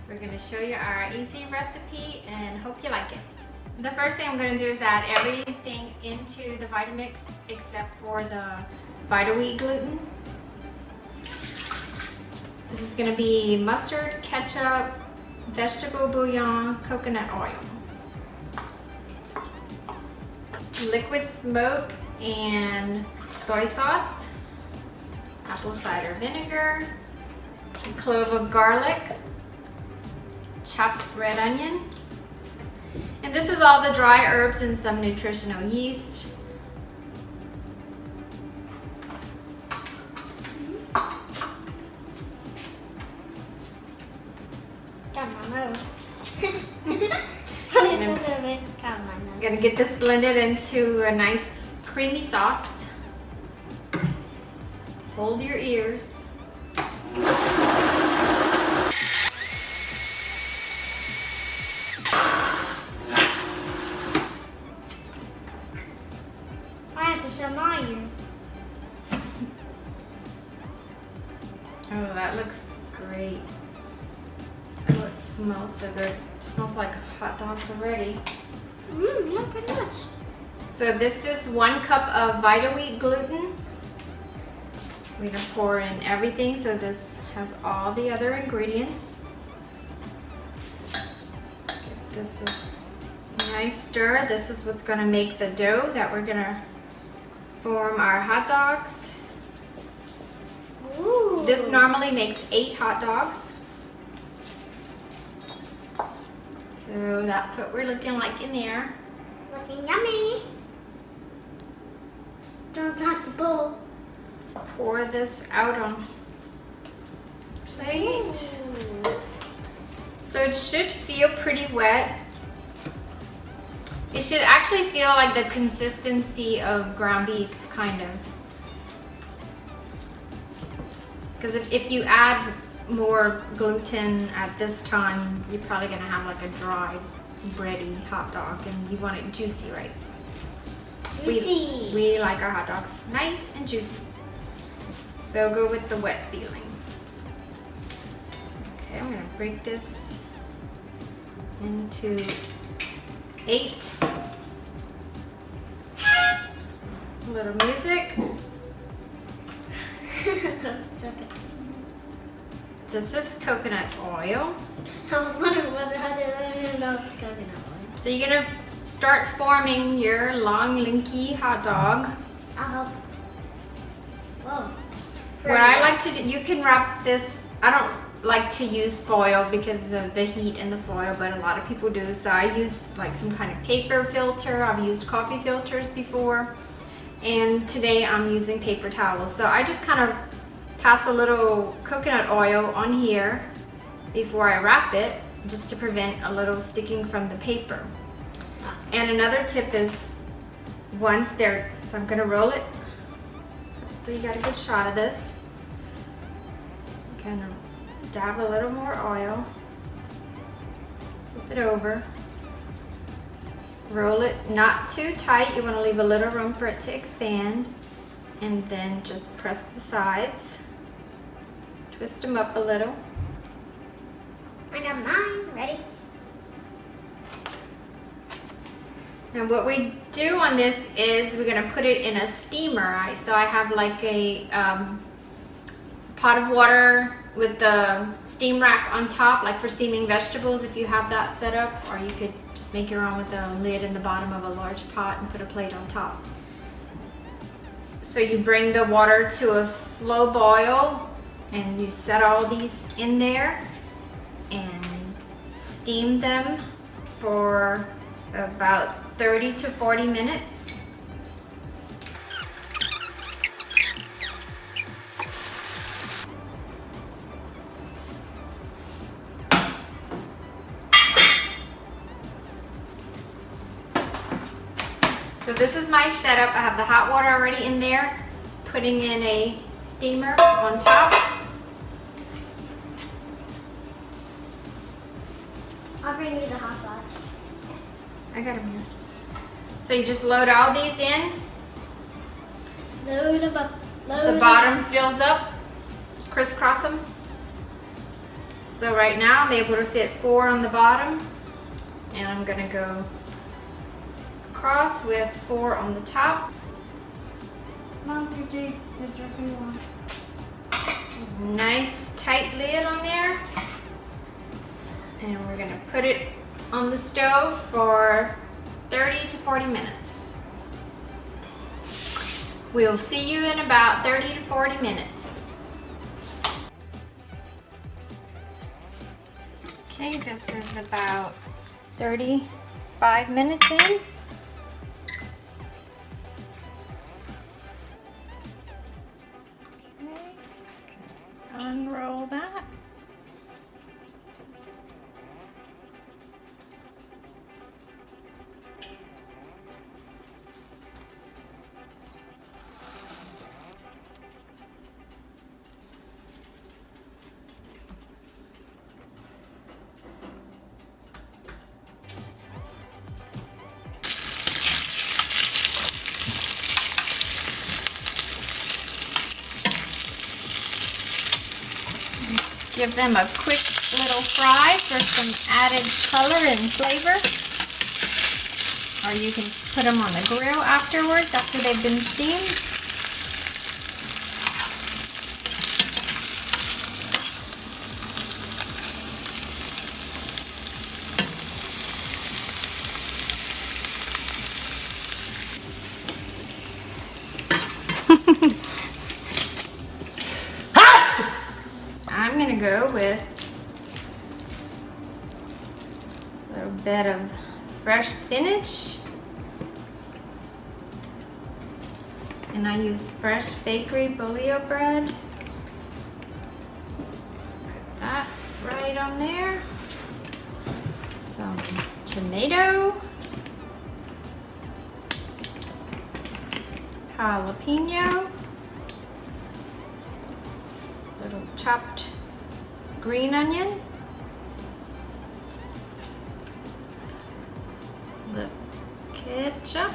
We're going to show you our easy recipe and hope you like it. The first thing I'm going to do is add everything into the Vitamix except for the Vita-Wheat gluten. This is going to be mustard, ketchup, vegetable bouillon, coconut oil, liquid smoke and soy sauce, apple cider vinegar, a clove of garlic, chopped red onion, and this is all the dry herbs and some nutritional yeast. Got my nose. I'm gonna get this blended into a nice creamy sauce. Hold your ears. I have to show my ears. Oh, that looks great. Oh, it smells so good. It smells like hot dogs already. Yeah, pretty much. So this is 1 cup of Vita-Wheat gluten. We're gonna pour in everything so this has all the other ingredients. This is a nice stir. This is what's gonna make the dough that we're gonna form our hot dogs. Ooh. This normally makes 8 hot dogs. So that's what we're looking like in there. Looking yummy. Don't touch the bowl. Pour this out on plate. Ooh. So it should feel pretty wet. It should actually feel like the consistency of ground beef, kind of. Because if you add more gluten at this time, you're probably gonna have like a dry, bready hot dog, and you want it juicy, right? Juicy. We like our hot dogs nice and juicy. So go with the wet feeling. Okay, I'm gonna break this into 8. A little music. This is coconut oil. I was wondering how did I even know it's coconut oil. So you're gonna start forming your long, linky hot dog. I'll help. Whoa. What I like to do, you can wrap this, I don't like to use foil because of the heat in the foil, but a lot of people do. So I use like some kind of paper filter. I've used coffee filters before. And today I'm using paper towels. So I just kind of pass a little coconut oil on here before I wrap it, just to prevent a little sticking from the paper. And another tip is once they're, so I'm gonna roll it. Hopefully you got a good shot of this. Gonna dab a little more oil, flip it over, roll it not too tight. You want to leave a little room for it to expand, and then just press the sides, twist them up a little. I got mine ready. Now what we do on this is we're going to put it in a steamer. So I have like a pot of water with the steam rack on top, like for steaming vegetables if you have that set up, or you could just make your own with a lid in the bottom of a large pot and put a plate on top. So you bring the water to a slow boil and you set all these in there and steam them for about 30 to 40 minutes. So this is my setup. I have the hot water already in there, putting in a steamer on top. I'll bring you the hot dogs. I got them here. So you just load all these in. Load them up. The bottom fills up. Crisscross them. So right now I'm able to fit 4 on the bottom, and I'm gonna go across with 4 on the top. Mom, you're dripping water. Nice tight lid on there. And we're gonna put it on the stove for 30 to 40 minutes. We'll see you in about 30 to 40 minutes. Okay, this is about 35 minutes in. Okay, unroll that. Give them a quick little fry for some added color and flavor. Or you can put them on the grill afterwards after they've been steamed. I'm gonna go with a little bit of fresh spinach, and I use fresh bakery bouillon bread. Put that right on there. Some tomato, jalapeno, little chopped green onion, the ketchup,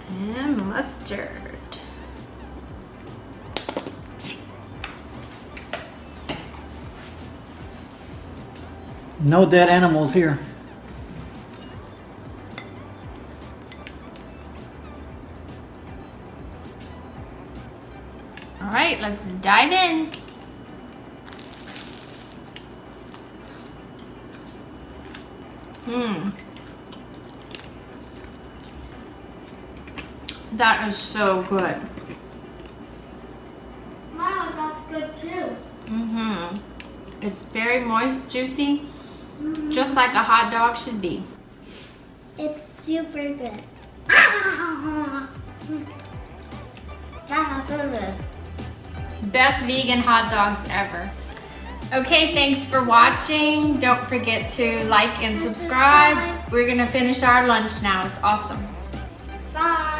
and mustard. No dead animals here. All right, let's dive in. That is so good. Wow, that's good too. It's very moist, juicy, just like a hot dog should be. It's super good. Best vegan hot dogs ever. Okay, thanks for watching. Don't forget to like and subscribe. We're gonna finish our lunch now. It's awesome. Bye.